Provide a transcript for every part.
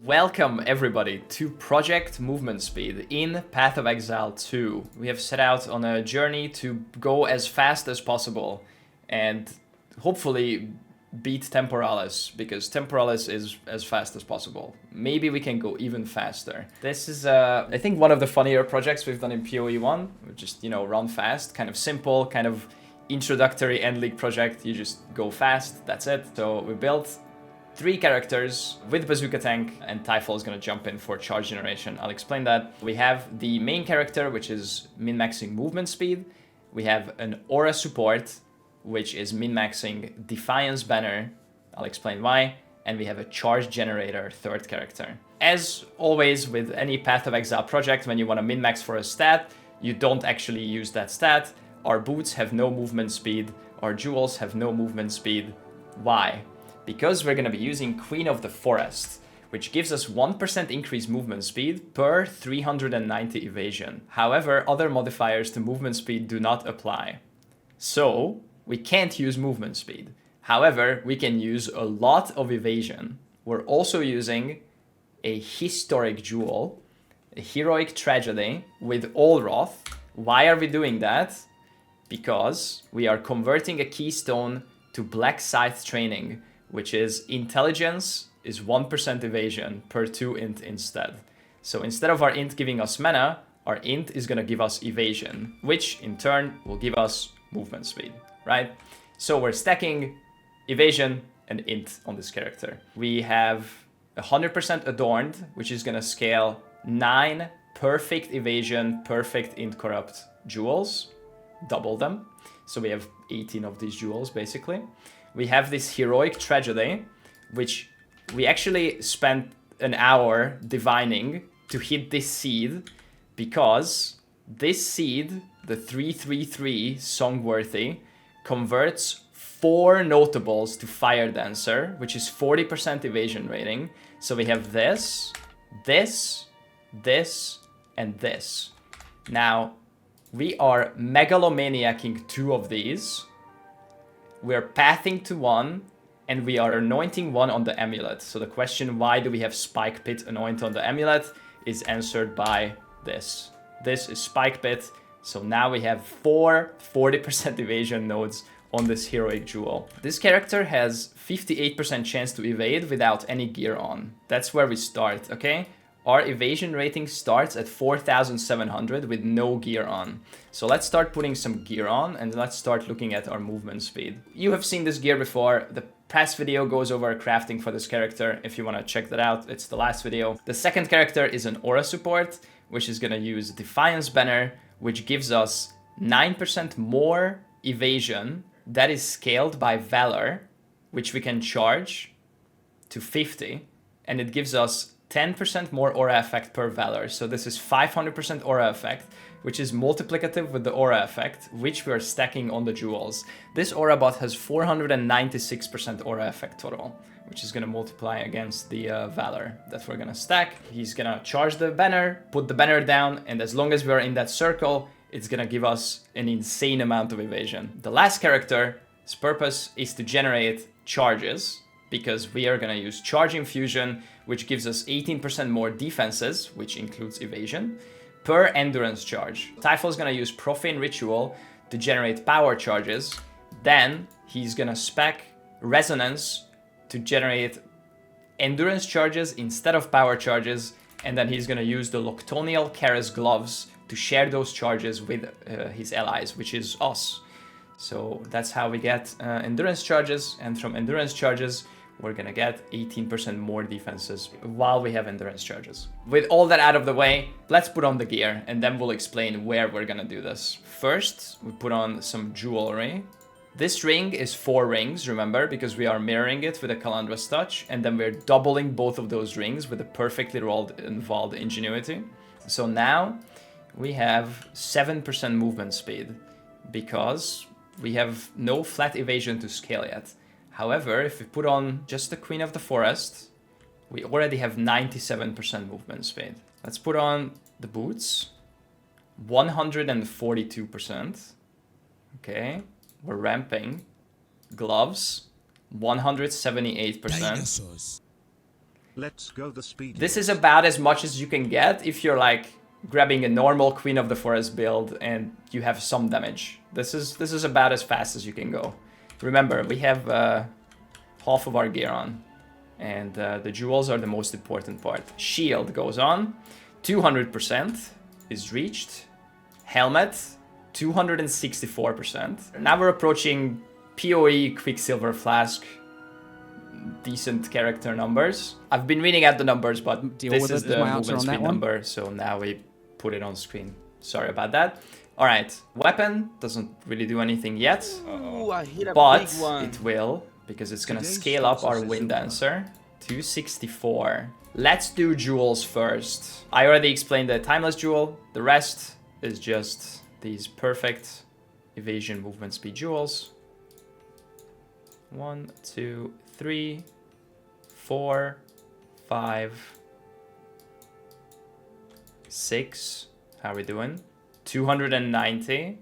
Welcome everybody to Project Movement Speed in Path of Exile 2. We have set out on a journey to go as fast as possible and hopefully beat Temporalis, because Temporalis is as fast as possible. Maybe we can go even faster. This is, I think, one of the funnier projects we've done in PoE1. We just, run fast, kind of simple, kind of introductory end league project. You just go fast, that's it. So we built 3 characters with Bazukatank, and Typhal is going to jump in for charge generation. I'll explain that. We have the main character, which is min-maxing movement speed. We have an aura support, which is min-maxing Defiance banner. I'll explain why. And we have a charge generator, 3rd character. As always with any Path of Exile project, when you want to min-max for a stat, you don't actually use that stat. Our boots have no movement speed. Our jewels have no movement speed. Why? Because we're going to be using Queen of the Forest, which gives us 1% increased movement speed per 390 evasion. However, other modifiers to movement speed do not apply. So, we can't use movement speed. However, we can use a lot of evasion. We're also using a historic jewel, a heroic tragedy with Allwrath. Why are we doing that? Because we are converting a keystone to Black Scythe training, which is intelligence is 1% evasion per 2 int instead. So instead of our int giving us mana, our int is going to give us evasion, which in turn will give us movement speed, right? So we're stacking evasion and int on this character. We have 100% adorned, which is going to scale 9 perfect evasion, perfect int corrupt jewels, double them. So we have 18 of these jewels basically. We have this heroic tragedy, which we actually spent an hour divining to hit this seed, because this seed, the 333 Songworthy, converts 4 notables to Fire Dancer, which is 40% evasion rating. So we have this, this, this, and this. Now, we are megalomaniacing 2 of these. We're pathing to 1, and we are anointing 1 on the amulet. So the question, why do we have Spike Pit anoint on the amulet, is answered by this. This is Spike Pit. So now we have 4 40% evasion nodes on this heroic jewel. This character has 58% chance to evade without any gear on. That's where we start, okay? Our evasion rating starts at 4,700 with no gear on. So let's start putting some gear on, and let's start looking at our movement speed. You have seen this gear before. The past video goes over crafting for this character. If you want to check that out, it's the last video. The second character is an aura support, which is going to use Defiance banner, which gives us 9% more evasion. That is scaled by Valor, which we can charge to 50, and it gives us 10% more aura effect per Valor. So this is 500% aura effect, which is multiplicative with the aura effect, which we are stacking on the jewels. This aura bot has 496% aura effect total, which is going to multiply against the Valor that we're going to stack. He's going to charge the banner, put the banner down, and as long as we are in that circle, it's going to give us an insane amount of evasion. The last character's purpose is to generate charges, because we are going to use Charge Infusion, which gives us 18% more defenses, which includes evasion, per endurance charge. Typhal is going to use Profane Ritual to generate power charges. Then he's going to spec Resonance to generate endurance charges instead of power charges. And then he's going to use the Loctonial Karas Gloves to share those charges with his allies, which is us. So that's how we get endurance charges. And from endurance charges, we're gonna get 18% more defenses while we have endurance charges. With all that out of the way, let's put on the gear, and then we'll explain where we're gonna do this. First, we put on some jewelry. This ring is 4 rings, remember, because we are mirroring it with a Calandra's Touch, and then we're doubling both of those rings with a perfectly rolled involved Ingenuity. So now we have 7% movement speed, because we have no flat evasion to scale yet. However, if we put on just the Queen of the Forest, we already have 97% movement speed. Let's put on the boots, 142%. Okay, we're ramping. Gloves, 178%. Let's go the speed. This is about as much as you can get if you're like grabbing a normal Queen of the Forest build and you have some damage. This is about as fast as you can go. Remember, we have half of our gear on, and the jewels are the most important part. Shield goes on, 200% is reached. Helmet, 264%. Now we're approaching PoE Quicksilver Flask. Decent character numbers. I've been reading out the numbers, but this is the movement speed number, so now we put it on screen. Sorry about that. Alright, weapon doesn't really do anything yet, but it will, because it's gonna scale up our Wind Dancer to 64. Let's do jewels first. I already explained the Timeless Jewel. The rest is just these perfect evasion movement speed jewels. 1, 2, 3, 4, 5, 6. How are we doing? 290,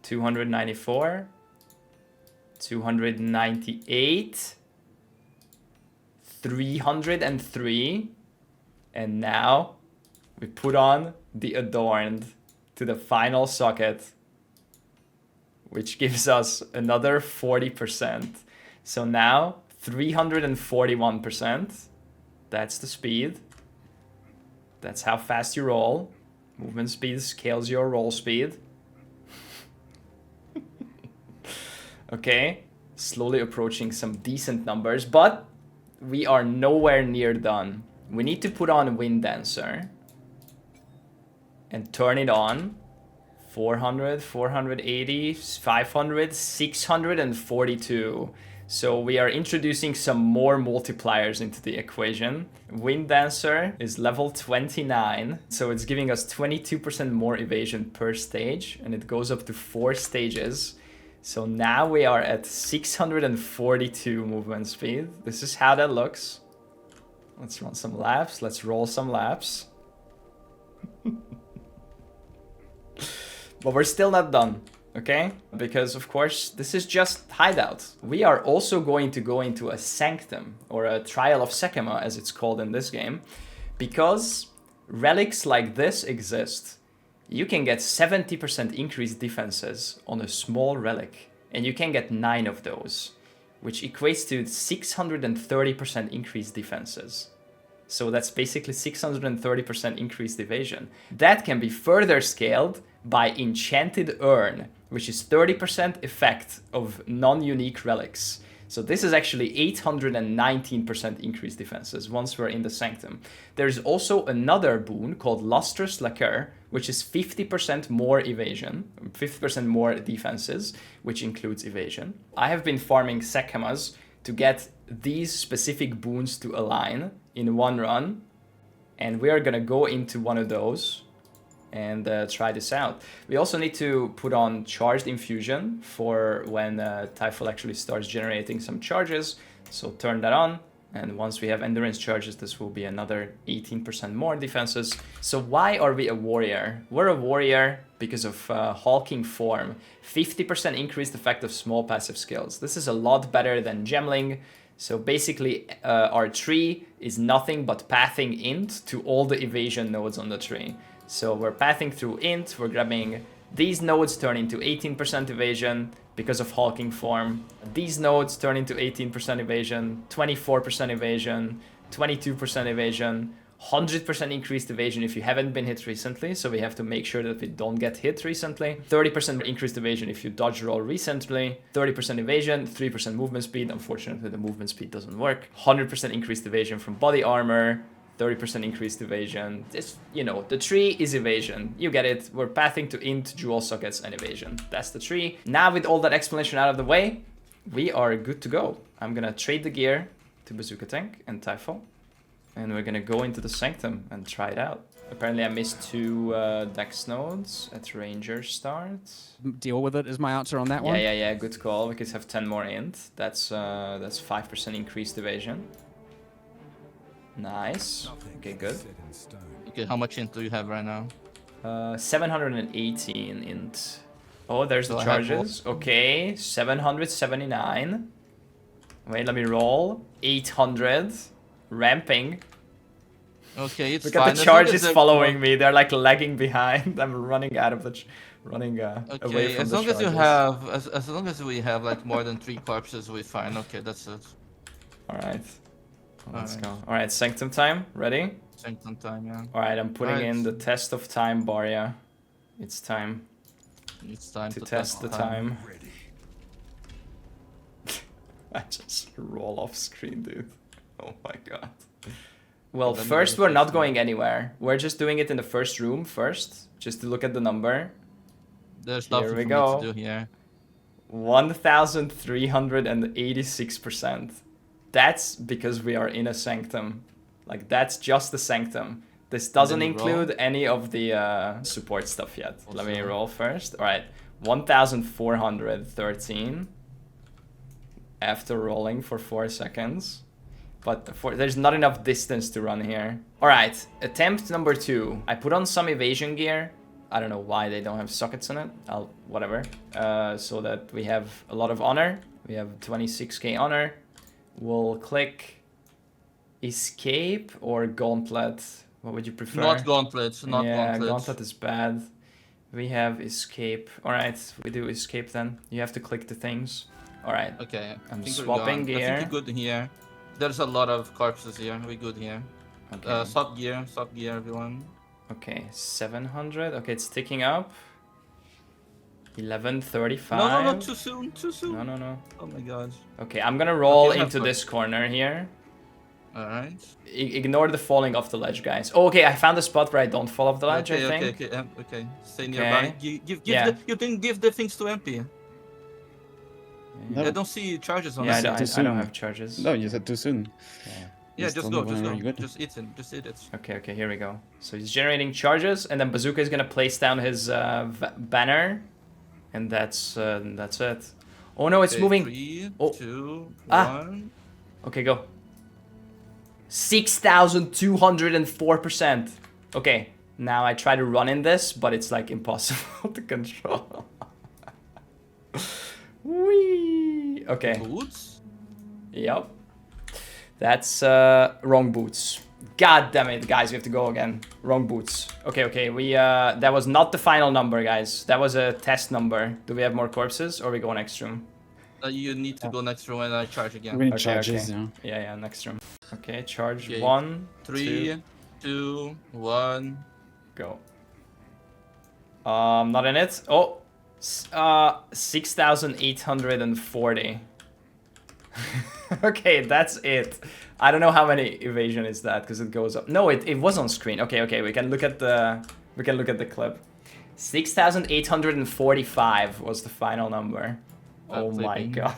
294, 298, 303, and now we put on the Adorned to the final socket, which gives us another 40%. So now 341%. That's the speed. That's how fast you roll. Movement speed scales your roll speed. Okay, slowly approaching some decent numbers, but we are nowhere near done. We need to put on Wind Dancer and turn it on. 400, 480, 500, 642. So we are introducing some more multipliers into the equation. Wind Dancer is level 29, so it's giving us 22% more evasion per stage, and it goes up to 4 stages. So now we are at 642 movement speed. This is how that looks. Let's run some laps. Let's roll some laps. But we're still not done, okay? Because, of course, this is just Hideout. We are also going to go into a Sanctum, or a Trial of Sekhemas, as it's called in this game, because relics like this exist. You can get 70% increased defenses on a small relic, and you can get 9 of those, which equates to 630% increased defenses. So that's basically 630% increased evasion. That can be further scaled by Enchanted Urn, which is 30% effect of non-unique relics. So this is actually 819% increased defenses once we're in the Sanctum. There's also another boon called Lustrous Lacquer, which is 50% more evasion, 50% more defenses, which includes evasion. I have been farming Sekhemas to get these specific boons to align in one run, and we are gonna go into one of those and try this out. We also need to put on Charged Infusion for when Typhal actually starts generating some charges, so turn that on, and once we have Endurance charges, this will be another 18% more defenses. So why are we a warrior? We're a warrior because of Hulking Form, 50% increased effect of small passive skills. This is a lot better than Gemling. So basically, our tree is nothing but pathing int to all the evasion nodes on the tree. So we're pathing through int, we're grabbing these nodes turn into 18% evasion because of Hulking Form. These nodes turn into 18% evasion, 24% evasion, 22% evasion, 100% increased evasion if you haven't been hit recently, so we have to make sure that we don't get hit recently. 30% increased evasion if you dodge roll recently. 30% evasion, 3% movement speed. Unfortunately, the movement speed doesn't work. 100% increased evasion from body armor. 30% increased evasion. This, you know, the tree is evasion. You get it. We're pathing to int, jewel sockets, and evasion. That's the tree. Now with all that explanation out of the way, we are good to go. I'm gonna trade the gear to Bazukatank and Typhal. And we're gonna go into the Sanctum and try it out. Apparently I missed 2 dex nodes at Ranger start. Deal with it is my answer on that one. Yeah, good call. We could have 10 more int. That's 5% increased evasion. Nice. Okay, good. Okay, how much int do you have right now? 718 int. Oh, there's the charges. Okay, 779. Wait, let me roll. 800. ramping. Okay, it's Look fine. at the As long as charges they're following me. They're like lagging behind. I'm running out of the, running away Okay, from as the long as you charges. have, as long as we have like more than 3 corpses, we're fine. Okay, that's it. All right. Let's Alright. go. All right, Sanctum time. Ready? Sanctum time, yeah. All right, I'm putting in the Alright. test of time, Barya. It's time It's time to test the time. I just roll off screen, dude. Oh my god. Well, first we're not going anywhere. We're just doing it in the first room first, just to look at the number. There's nothing for me to do here. 1,386%. That's because we are in a sanctum. Like, that's just the sanctum. This doesn't include any of the support stuff yet. Also. Let me roll first. All right, 1,413 after rolling for 4 seconds. But there's not enough distance to run here. All right, attempt number 2. I put on some evasion gear. I don't know why they don't have sockets in it. Whatever. So that we have a lot of honor. We have 26k honor. We'll click escape or gauntlet. What would you prefer? Not gauntlets, not gauntlets. Yeah, gauntlet is bad. We have escape. All right, we do escape then. You have to click the things. All right. Okay. I'm swapping gear. I think you're good here. There's a lot of corpses here. We're good here. Okay. Swap gear, everyone. Okay, 700. Okay, it's ticking up. 1135. No, too soon, too soon. No. Oh my god. Okay, I'm gonna roll into this corner here. Alright. Ignore the falling off the ledge, guys. Oh, okay, I found a spot where I don't fall off the ledge, I think. Okay. Stay nearby. You didn't give the things to MP. No. I don't see charges on it. I don't have charges. No, you said too soon. Yeah, just go. Just eat it. Okay, here we go. So he's generating charges, and then Bazooka is gonna place down his banner, and that's it. Oh no, it's moving. 3, oh. 2, 1. Okay, go. 6,204%. Okay, now I try to run in this, but it's like impossible to control. Whee! Okay. Boots? Yep. That's wrong boots. God damn it, guys, we have to go again. Wrong boots. Okay, we that was not the final number, guys. That was a test number. Do we have more corpses or we go next room? You need to go next room and I charge again. We need charges, yeah, next room. Okay, charge. Okay. 1, 3, 2, 1. Go. Not in it. Oh, 6,840. Okay, that's it. I don't know how many evasion is that because it goes up. No, it was on screen. Okay, we can look at the clip. 6,845 was the final number. Oh my god.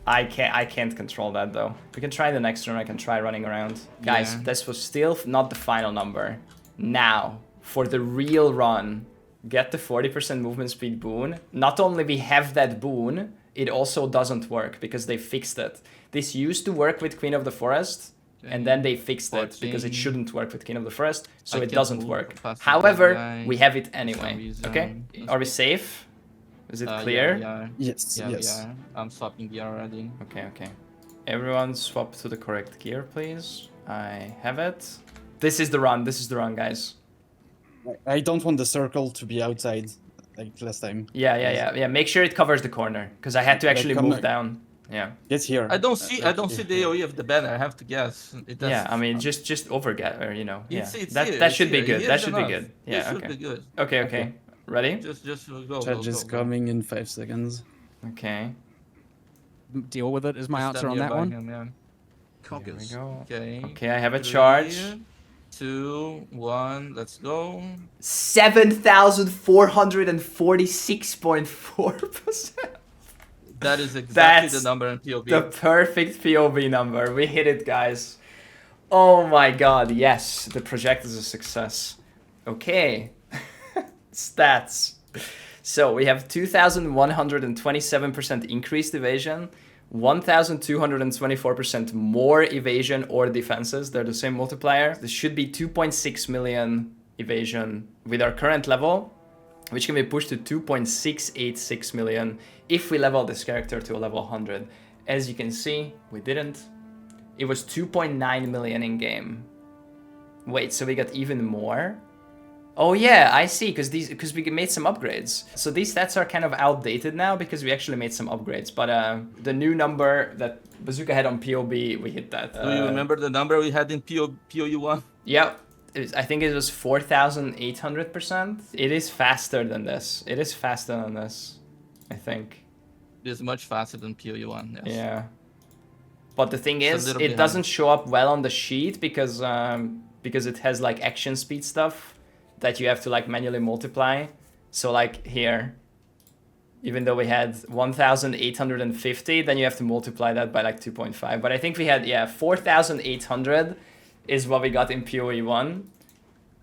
I can't control that though. We can try the next room. I can try running around. Guys, this was still not the final number. Now, for the real run, get the 40% movement speed boon. Not only we have that boon, it also doesn't work because they fixed it. This used to work with Queen of the Forest, and then they fixed it because it shouldn't work with Queen of the Forest, so it doesn't work. However, we have it anyway. Okay, are we safe? Is it clear? Yes. I'm swapping gear already. Okay. Everyone swap to the correct gear, please. I have it. This is the run, guys. I don't want the circle to be outside, like last time. Yeah. Make sure it covers the corner, because I had to actually move down. Yeah. Get here. I don't see the AoE of the banner. I have to guess. Yeah, I mean, just overget, or you know. Yeah. It's that should be good. That should be good. Yeah. Should be good. Okay. Ready? Just go. Charge is coming in 5 seconds. Okay. Deal with it is my answer on that one. Here we go. Okay, I have a charge. 3, 2, 1, let's go. 7,446.4%. That is exactly the number in POV. The perfect POV number. We hit it, guys. Oh my god, yes. The project is a success. Okay. Stats. So we have 2,127% increased evasion, 1,224% more evasion or defenses. They're the same multiplier. This should be 2.6 million evasion with our current level, which can be pushed to 2.686 million if we level this character to a level 100. As you can see, we didn't. it was 2.9 million in game. Wait, so we got even more? Oh yeah, I see, because we made some upgrades. So these stats are kind of outdated now because we actually made some upgrades. But the new number that Bazooka had on POB, we hit that. Do you remember the number we had in PoE1? Yep. I think it was 4,800%. It is faster than this. It is faster than this, I think. It is much faster than PoE1, yes. Yeah. But the thing It's is, a little it behind. doesn't show up well on the sheet because it has like action speed stuff that you have to like manually multiply. So like here, even though we had 1,850, then you have to multiply that by like 2.5. But I think we had, yeah, 4,800 is what we got in PoE1.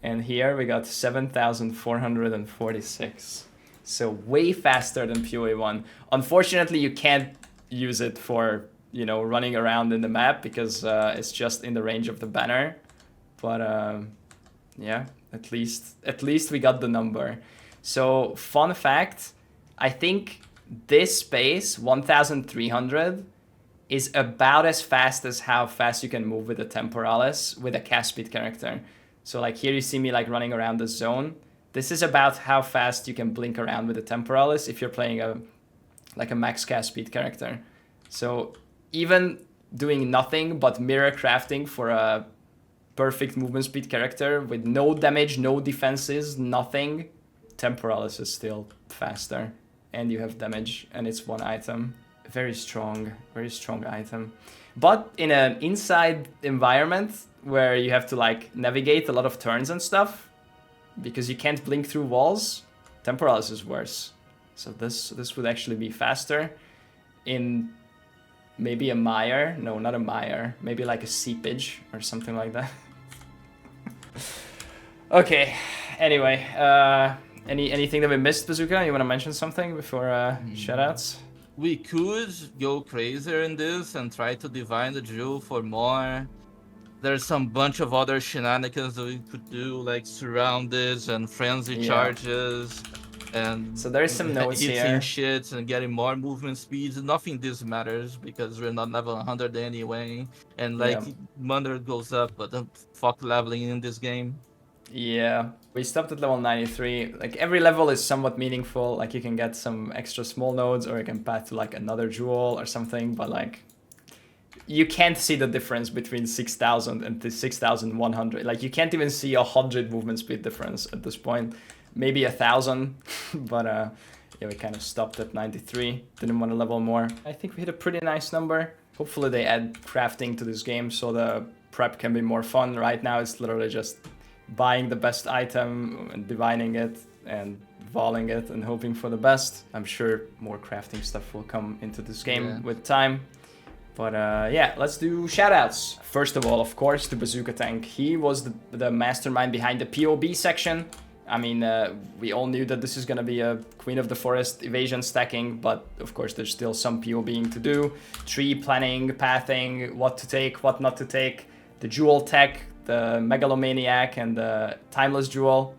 And here we got 7,446. So way faster than PoE1. Unfortunately, you can't use it for, you know, running around in the map because it's just in the range of the banner. But yeah, at least we got the number. So fun fact, I think this space, 1,300, is about as fast as how fast you can move with the Temporalis with a cast speed character. So like here you see me like running around the zone. This is about how fast you can blink around with the Temporalis if you're playing a max cast speed character. So even doing nothing but mirror crafting for a perfect movement speed character with no damage, no defenses, nothing, Temporalis is still faster. And you have damage and it's one item. Very strong item. But in an inside environment where you have to like navigate a lot of turns and stuff, because you can't blink through walls, Temporalis is worse. So this would actually be faster in maybe a mire. No, not a mire. Maybe like a seepage or something like that. Okay. Anyway, anything that we missed, Bazooka? You want to mention something before shoutouts? We could go crazier in this and try to divine the jewel for more. There's some bunch of other shenanigans that we could do, like surrounded and frenzy charges, and so there's some notes hitting here. shits and getting more movement speeds. Nothing this matters because we're not level 100 anyway, and like Mother goes up, but fuck leveling in this game. Yeah, we stopped at level 93. Like every level is somewhat meaningful. Like you can get some extra small nodes or you can path to like another jewel or something, but like you can't see the difference between 6,000 and the 6,100. Like you can't even see 100 movement speed difference at this point. Maybe 1,000, but yeah, we kind of stopped at 93. Didn't want to level more. I think we hit a pretty nice number. Hopefully they add crafting to this game so the prep can be more fun. Right now it's literally just buying the best item and divining it and voling it and hoping for the best. I'm sure more crafting stuff will come into this game with time. But yeah, let's do shoutouts. First of all, of course, to Bazukatank. He was the mastermind behind the POB section. I mean, we all knew that this is going to be a Queen of the Forest evasion stacking, but of course there's still some POBing to do. Tree planning, pathing, what to take, what not to take. The jewel tech, the Megalomaniac and the Timeless Jewel.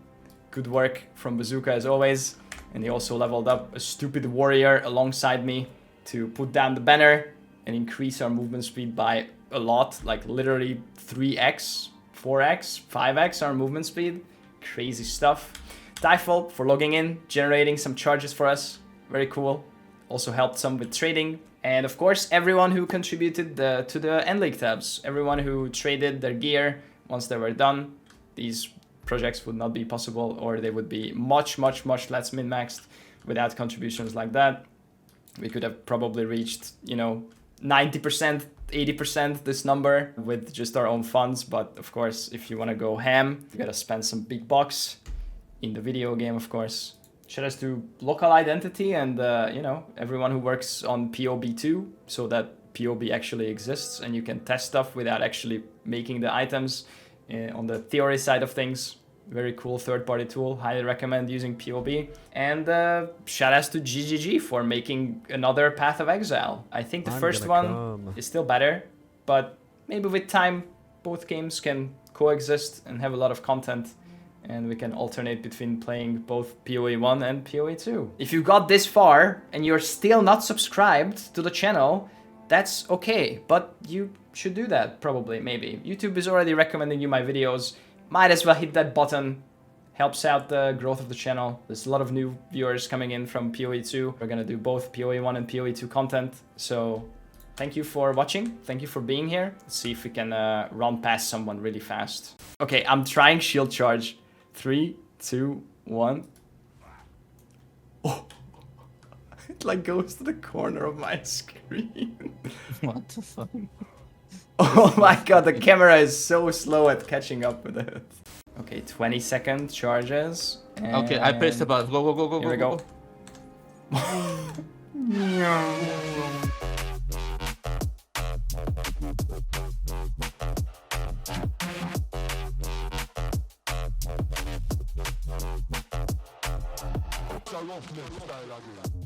Good work from Bazooka as always. And he also leveled up a stupid warrior alongside me to put down the banner and increase our movement speed by a lot, like literally 3x, 4x, 5x our movement speed. Crazy stuff. Typhal for logging in, generating some charges for us. Very cool. Also helped some with trading. And of course, everyone who contributed to the End League tabs. Everyone who traded their gear once they were done. These projects would not be possible, or they would be much, much, much less min-maxed without contributions like that. We could have probably reached, you know, 90%, 80% this number with just our own funds. But of course, if you want to go ham, you got to spend some big bucks in the video game, of course. Shoutouts to local identity and, you know, everyone who works on PoE2 so that PoB actually exists and you can test stuff without actually making the items. On the theory side of things, very cool third-party tool. Highly recommend using PoB. And shoutouts to GGG for making another Path of Exile. I think the first one is still better, but maybe with time, both games can coexist and have a lot of content. And we can alternate between playing both PoE1 and PoE2. If you got this far and you're still not subscribed to the channel, that's okay. But you should do that, probably, maybe. YouTube is already recommending you my videos. Might as well hit that button. Helps out the growth of the channel. There's a lot of new viewers coming in from PoE2. We're gonna do both PoE1 and PoE2 content. So thank you for watching. Thank you for being here. Let's see if we can run past someone really fast. Okay, I'm trying shield charge. 3, 2, 1. Oh, it like goes to the corner of my screen. What the fuck? Oh my god, the camera is so slow at catching up with it. Okay, 20-second charges. Okay, I pressed the button. Go, go, go, go, Here we go. go. Style off, man. Style again.